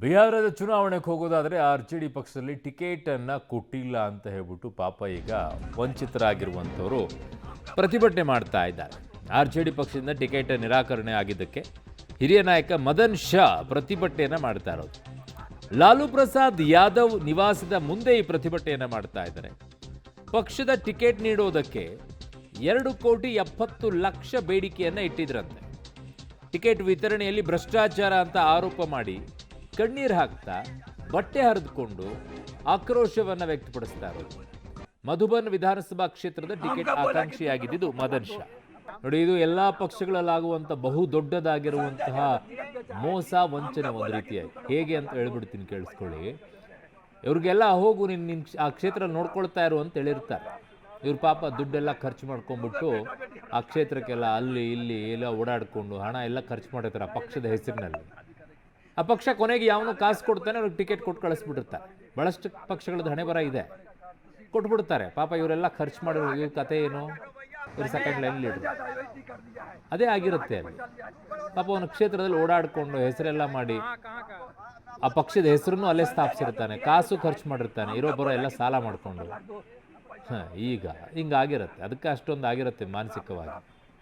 ಬಿಹಾರದ ಚುನಾವಣೆಗೆ ಹೋಗೋದಾದರೆ RJD ಪಕ್ಷದಲ್ಲಿ ಟಿಕೆಟನ್ನು ಕೊಟ್ಟಿಲ್ಲ ಅಂತ ಹೇಳ್ಬಿಟ್ಟು ಪಾಪ ಈಗ ವಂಚಿತರಾಗಿರುವಂಥವರು ಪ್ರತಿಭಟನೆ ಮಾಡ್ತಾ ಇದ್ದಾರೆ. RJD ಪಕ್ಷದಿಂದ ಟಿಕೆಟ್ ನಿರಾಕರಣೆ ಆಗಿದ್ದಕ್ಕೆ ಹಿರಿಯ ನಾಯಕ ಮದನ್ ಶಾ ಪ್ರತಿಭಟನೆಯನ್ನು ಮಾಡ್ತಾ ಇರೋದು. ಲಾಲು ಪ್ರಸಾದ್ ಯಾದವ್ ನಿವಾಸದ ಮುಂದೆ ಈ ಪ್ರತಿಭಟನೆಯನ್ನು ಮಾಡ್ತಾ ಇದ್ದಾರೆ. ಪಕ್ಷದ ಟಿಕೆಟ್ ನೀಡೋದಕ್ಕೆ 2,70,00,000 ಬೇಡಿಕೆಯನ್ನು ಇಟ್ಟಿದ್ರಂತೆ. ಟಿಕೆಟ್ ವಿತರಣೆಯಲ್ಲಿ ಭ್ರಷ್ಟಾಚಾರ ಅಂತ ಆರೋಪ ಮಾಡಿ ಕಣ್ಣೀರು ಹಾಕ್ತಾ ಬಟ್ಟೆ ಹರಿದುಕೊಂಡು ಆಕ್ರೋಶವನ್ನು ವ್ಯಕ್ತಪಡಿಸ್ತಾ ಇರೋದು. ಮಧುಬನ್ ವಿಧಾನಸಭಾ ಕ್ಷೇತ್ರದ ಟಿಕೆಟ್ ಆಕಾಂಕ್ಷಿಯಾಗಿದ್ದು ಮದನ್ ಶಾ. ನೋಡಿ, ಇದು ಎಲ್ಲ ಪಕ್ಷಗಳಲ್ಲಾಗುವಂಥ ಬಹು ದೊಡ್ಡದಾಗಿರುವಂತಹ ಮೋಸ ವಂಚನೆ ಒಂದು ರೀತಿಯಾಗಿ. ಹೇಗೆ ಅಂತ ಹೇಳ್ಬಿಡ್ತೀನಿ, ಕೇಳಿಸ್ಕೊಳ್ಳಿ. ಇವ್ರಿಗೆಲ್ಲ ಹೋಗು ನಿನ್ನ ಆ ಕ್ಷೇತ್ರ ನೋಡ್ಕೊಳ್ತಾ ಇರು ಅಂತ ಹೇಳಿರ್ತಾರೆ. ಇವ್ರ ಪಾಪ ದುಡ್ಡೆಲ್ಲ ಖರ್ಚು ಮಾಡ್ಕೊಂಡ್ಬಿಟ್ಟು ಆ ಕ್ಷೇತ್ರಕ್ಕೆಲ್ಲ ಅಲ್ಲಿ ಇಲ್ಲಿ ಎಲ್ಲ ಓಡಾಡಿಕೊಂಡು ಹಣ ಎಲ್ಲ ಖರ್ಚು ಮಾಡಿರ್ತಾರೆ ಆ ಪಕ್ಷದ ಹೆಸರಿನಲ್ಲಿ. ಆ ಪಕ್ಷ ಕೊನೆಗೆ ಯಾವನು ಕಾಸು ಕೊಡ್ತಾನೆ ಅವ್ರಿಗೆ ಟಿಕೆಟ್ ಕೊಟ್ಟು ಕಳಿಸ್ಬಿಟ್ಟಿರ್ತಾರೆ. ಭಾಳಷ್ಟು ಪಕ್ಷಗಳದ್ದು ಹಣೆ ಬರ ಇದೆ, ಕೊಟ್ಬಿಡ್ತಾರೆ. ಪಾಪ ಇವರೆಲ್ಲ ಖರ್ಚು ಮಾಡಿರೋ ಇವ್ರ ಕತೆ ಏನು, ಇವ್ರ ಸೆಕೆಂಡ್ ಲೈನ್ ಲೀಡ್ರು ಅದೇ ಆಗಿರುತ್ತೆ ಅಲ್ಲಿ. ಪಾಪ ಅವನ ಕ್ಷೇತ್ರದಲ್ಲಿ ಓಡಾಡಿಕೊಂಡು ಹೆಸರೆಲ್ಲ ಮಾಡಿ ಆ ಪಕ್ಷದ ಹೆಸರನ್ನು ಅಲ್ಲೇ ಸ್ಥಾಪಿಸಿರ್ತಾನೆ, ಕಾಸು ಖರ್ಚು ಮಾಡಿರ್ತಾನೆ, ಇರೋಬ್ಬರೋ ಎಲ್ಲ ಸಾಲ ಮಾಡಿಕೊಂಡು. ಈಗ ಹಿಂಗಾಗಿರುತ್ತೆ, ಅದಕ್ಕೆ ಅಷ್ಟೊಂದು ಆಗಿರುತ್ತೆ ಮಾನಸಿಕವಾಗಿ.